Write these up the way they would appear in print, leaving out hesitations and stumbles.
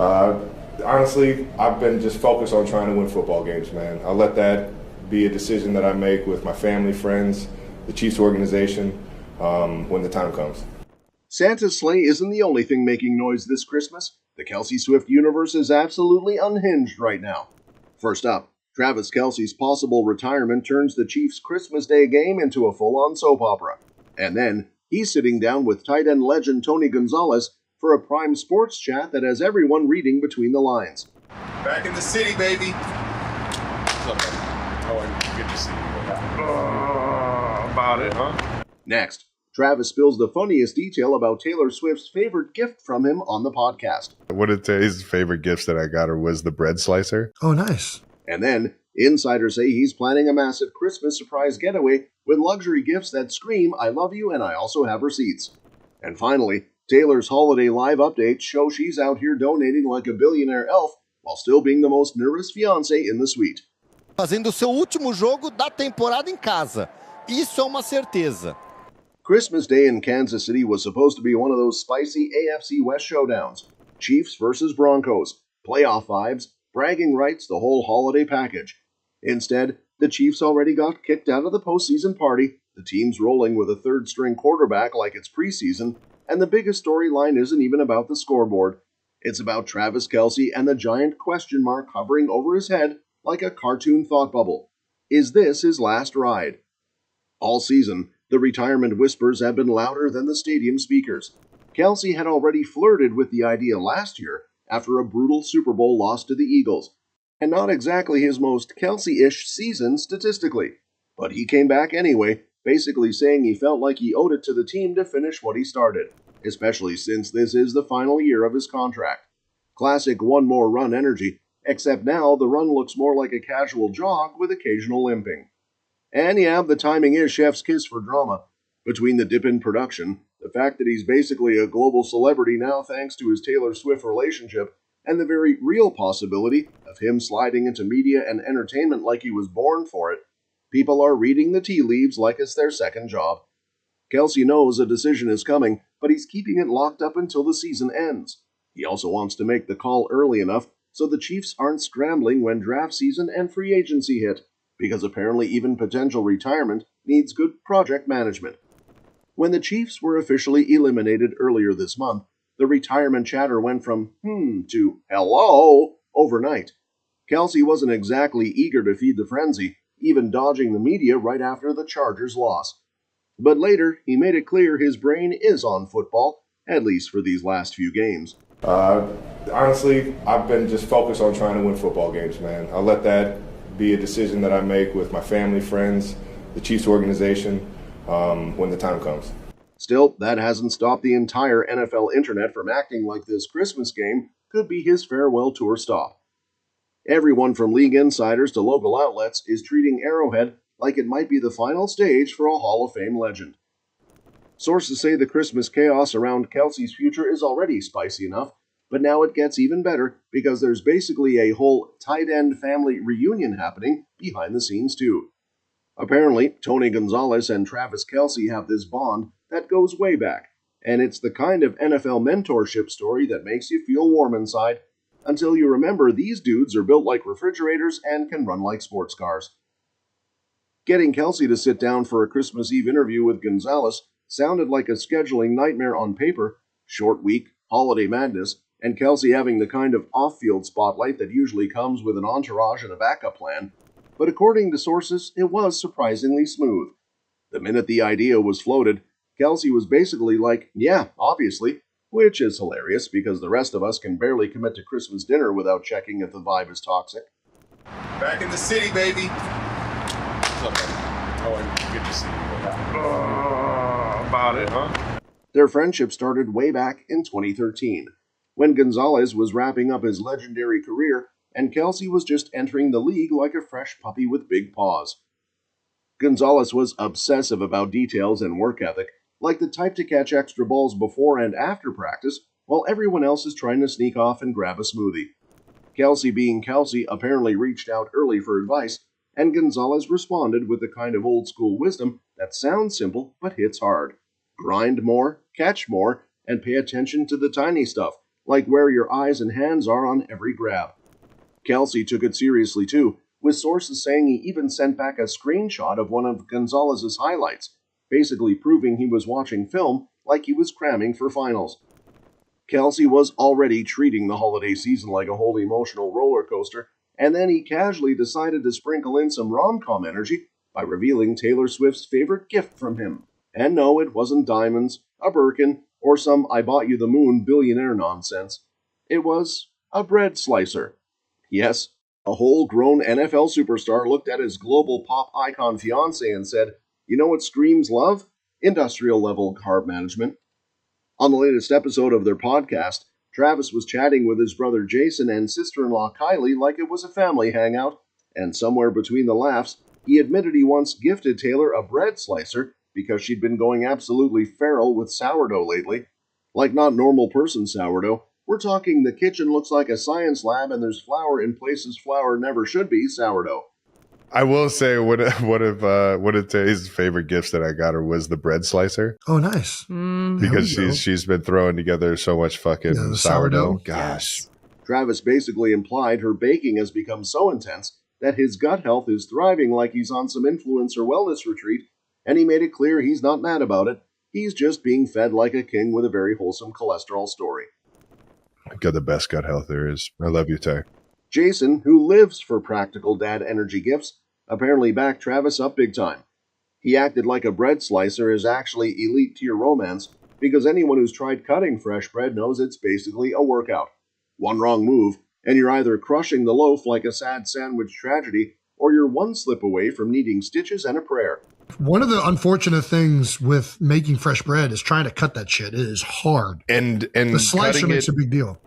Uh, Honestly, I've been just focused on trying to win football games, man. I'll let that be a decision that I make with my family, friends, the Chiefs organization, when the time comes. Santa's sleigh isn't the only thing making noise this Christmas. The Kelce-Swift universe is absolutely unhinged right now. First up, Travis Kelce's possible retirement turns the Chiefs' Christmas Day game into a full-on soap opera. And then, he's sitting down with tight end legend Tony Gonzalez for a prime sports chat that has everyone reading between the lines. Back in the city, baby. What's up, buddy? Oh, good to see you. About it, huh? Next, Travis spills the funniest detail about Taylor Swift's favorite gift from him on the podcast. One of his favorite gifts that I got her was the bread slicer. Oh, nice. And then, insiders say he's planning a massive Christmas surprise getaway with luxury gifts that scream, "I love you and I also have receipts." And finally, Taylor's holiday live updates show she's out here donating like a billionaire elf while still being the most nervous fiancé in the suite. Fazendo seu último jogo da temporada em casa. Isso é uma certeza. Christmas Day in Kansas City was supposed to be one of those spicy AFC West showdowns. Chiefs versus Broncos, playoff vibes, bragging rights, the whole holiday package. Instead, the Chiefs already got kicked out of the postseason party, the team's rolling with a third-string quarterback like it's preseason, and the biggest storyline isn't even about the scoreboard. It's about Travis Kelce and the giant question mark hovering over his head like a cartoon thought bubble. Is this his last ride? All season, the retirement whispers have been louder than the stadium speakers. Kelce had already flirted with the idea last year after a brutal Super Bowl loss to the Eagles, and not exactly his most Kelce-ish season statistically. But he came back anyway, basically saying he felt like he owed it to the team to finish what he started, especially since this is the final year of his contract. Classic one more run energy, except now the run looks more like a casual jog with occasional limping. And yeah, the timing is chef's kiss for drama. Between the dip in production, the fact that he's basically a global celebrity now thanks to his Taylor Swift relationship, and the very real possibility of him sliding into media and entertainment like he was born for it, people are reading the tea leaves like it's their second job. Kelce knows a decision is coming, but he's keeping it locked up until the season ends. He also wants to make the call early enough so the Chiefs aren't scrambling when draft season and free agency hit, because apparently even potential retirement needs good project management. When the Chiefs were officially eliminated earlier this month, the retirement chatter went from to hello overnight. Kelce wasn't exactly eager to feed the frenzy, even dodging the media right after the Chargers' loss. But later, he made it clear his brain is on football, at least for these last few games. Honestly, I've been just focused on trying to win football games, man. I'll let that be a decision that I make with my family, friends, the Chiefs organization, when the time comes. Still, that hasn't stopped the entire NFL internet from acting like this Christmas game could be his farewell tour stop. Everyone from league insiders to local outlets is treating Arrowhead like it might be the final stage for a Hall of Fame legend. Sources say the Christmas chaos around Kelce's future is already spicy enough, but now it gets even better because there's basically a whole tight end family reunion happening behind the scenes too. Apparently, Tony Gonzalez and Travis Kelce have this bond that goes way back, and it's the kind of NFL mentorship story that makes you feel warm inside, until you remember these dudes are built like refrigerators and can run like sports cars. Getting Kelce to sit down for a Christmas Eve interview with Gonzalez sounded like a scheduling nightmare on paper, short week, holiday madness, and Kelce having the kind of off-field spotlight that usually comes with an entourage and a backup plan. But according to sources, it was surprisingly smooth. The minute the idea was floated, Kelce was basically like, yeah, obviously, which is hilarious because the rest of us can barely commit to Christmas dinner without checking if the vibe is toxic. Back in the city, baby. What's up, buddy? Oh, good to see you. About it, huh? Their friendship started way back in 2013, when Gonzalez was wrapping up his legendary career and Kelce was just entering the league like a fresh puppy with big paws. Gonzalez was obsessive about details and work ethic, like the type to catch extra balls before and after practice, while everyone else is trying to sneak off and grab a smoothie. Kelce, being Kelce, apparently reached out early for advice, and Gonzalez responded with the kind of old-school wisdom that sounds simple but hits hard. Grind more, catch more, and pay attention to the tiny stuff, like where your eyes and hands are on every grab. Kelce took it seriously too, with sources saying he even sent back a screenshot of one of Gonzalez's highlights, basically proving he was watching film like he was cramming for finals. Kelce was already treating the holiday season like a whole emotional roller coaster, and then he casually decided to sprinkle in some rom-com energy by revealing Taylor Swift's favorite gift from him. And no, it wasn't diamonds, a Birkin, or some I bought you the moon billionaire nonsense. It was a bread slicer. Yes, a whole-grown NFL superstar looked at his global pop icon fiancé and said, "You know what screams love? Industrial-level carb management." On the latest episode of their podcast, Travis was chatting with his brother Jason and sister-in-law Kylie like it was a family hangout, and somewhere between the laughs, he admitted he once gifted Taylor a bread slicer because she'd been going absolutely feral with sourdough lately. Like not normal person sourdough, we're talking the kitchen looks like a science lab and there's flour in places flour never should be sourdough. I will say one of Tay's favorite gifts that I got her was the bread slicer. Oh, nice. Because she's been throwing together so much fucking sourdough. Gosh. Yes. Travis basically implied her baking has become so intense that his gut health is thriving like he's on some influencer wellness retreat, and he made it clear he's not mad about it. He's just being fed like a king with a very wholesome cholesterol story. Got the best gut health there is. I love you, Tay. Jason, who lives for practical dad energy gifts, apparently backed Travis up big time. He acted like a bread slicer is actually elite tier romance, because anyone who's tried cutting fresh bread knows it's basically a workout. One wrong move, and you're either crushing the loaf like a sad sandwich tragedy, or you're one slip away from needing stitches and a prayer. One of the unfortunate things with making fresh bread is trying to cut that shit. It is hard. And the slicer makes a big deal.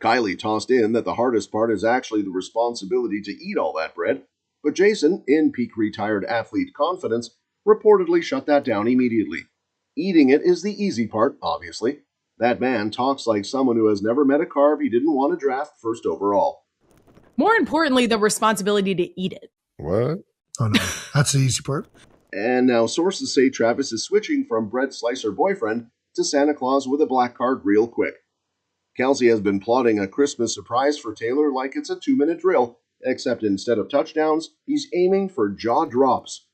Kylie tossed in that the hardest part is actually the responsibility to eat all that bread, but Jason, in peak retired athlete confidence, reportedly shut that down immediately. Eating it is the easy part, obviously. That man talks like someone who has never met a carb he didn't want to draft first overall. More importantly, the responsibility to eat it. What? Oh, no. That's the easy part. And now sources say Travis is switching from bread slicer boyfriend to Santa Claus with a black card real quick. Kelce has been plotting a Christmas surprise for Taylor like it's a 2-minute drill, except instead of touchdowns, he's aiming for jaw drops.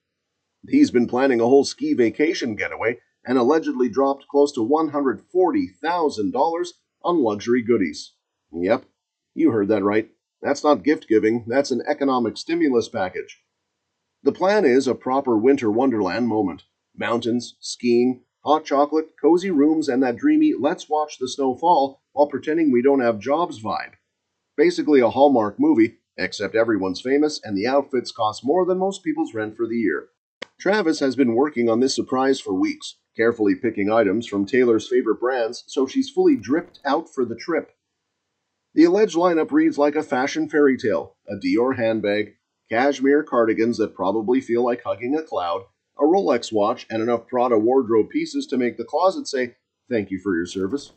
He's been planning a whole ski vacation getaway and allegedly dropped close to $140,000 on luxury goodies. Yep, you heard that right. That's not gift giving, that's an economic stimulus package. The plan is a proper winter wonderland moment. Mountains, skiing, hot chocolate, cozy rooms, and that dreamy let's watch the snow fall while pretending we don't have jobs vibe. Basically a Hallmark movie, except everyone's famous and the outfits cost more than most people's rent for the year. Travis has been working on this surprise for weeks, carefully picking items from Taylor's favorite brands so she's fully dripped out for the trip. The alleged lineup reads like a fashion fairy tale: a Dior handbag, cashmere cardigans that probably feel like hugging a cloud, a Rolex watch, and enough Prada wardrobe pieces to make the closet say, "Thank you for your service."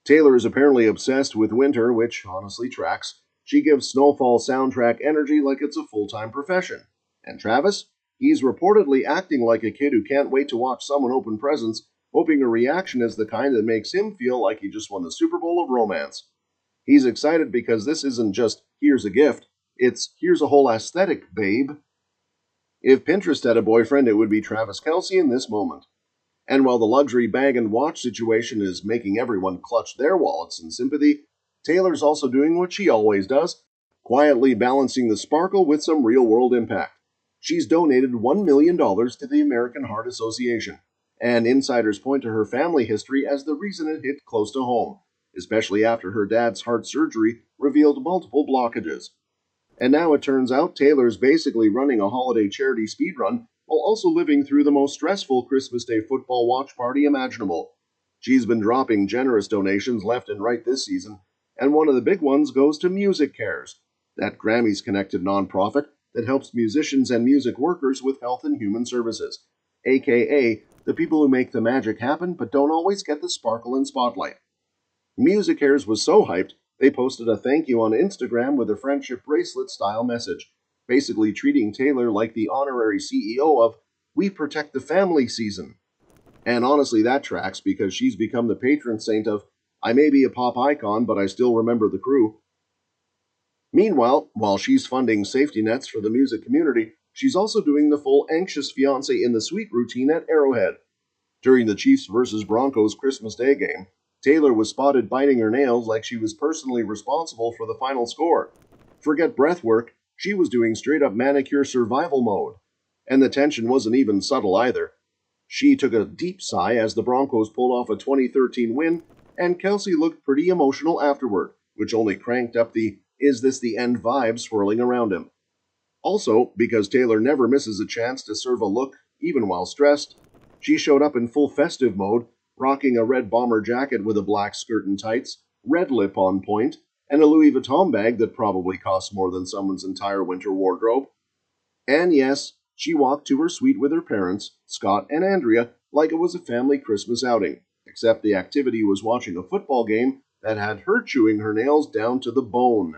Taylor is apparently obsessed with winter, which honestly tracks. She gives Snowfall soundtrack energy like it's a full-time profession. And Travis? He's reportedly acting like a kid who can't wait to watch someone open presents, hoping a reaction is the kind that makes him feel like he just won the Super Bowl of romance. He's excited because this isn't just, here's a gift, it's, here's a whole aesthetic, babe. If Pinterest had a boyfriend, it would be Travis Kelce in this moment. And while the luxury bag and watch situation is making everyone clutch their wallets in sympathy, Taylor's also doing what she always does, quietly balancing the sparkle with some real-world impact. She's donated $1 million to the American Heart Association, and insiders point to her family history as the reason it hit close to home, especially after her dad's heart surgery revealed multiple blockages. And now it turns out Taylor's basically running a holiday charity speedrun while also living through the most stressful Christmas Day football watch party imaginable. She's been dropping generous donations left and right this season, and one of the big ones goes to Music Cares, that Grammys-connected nonprofit that helps musicians and music workers with health and human services, aka the people who make the magic happen but don't always get the sparkle and spotlight. Music Cares was so hyped, they posted a thank you on Instagram with a friendship bracelet-style message, basically treating Taylor like the honorary CEO of We Protect the Family season. And honestly, that tracks because she's become the patron saint of I may be a pop icon, but I still remember the crew. Meanwhile, while she's funding safety nets for the music community, she's also doing the full anxious fiancé in the suite routine at Arrowhead. During the Chiefs vs. Broncos Christmas Day game, Taylor was spotted biting her nails like she was personally responsible for the final score. Forget breath work, she was doing straight-up manicure survival mode. And the tension wasn't even subtle either. She took a deep sigh as the Broncos pulled off a 2013 win, and Kelce looked pretty emotional afterward, which only cranked up the "is this the end" vibe swirling around him. Also, because Taylor never misses a chance to serve a look, even while stressed, she showed up in full festive mode, rocking a red bomber jacket with a black skirt and tights, red lip on point, and a Louis Vuitton bag that probably costs more than someone's entire winter wardrobe. And yes, she walked to her suite with her parents, Scott and Andrea, like it was a family Christmas outing, except the activity was watching a football game that had her chewing her nails down to the bone.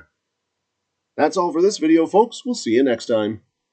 That's all for this video, folks. We'll see you next time.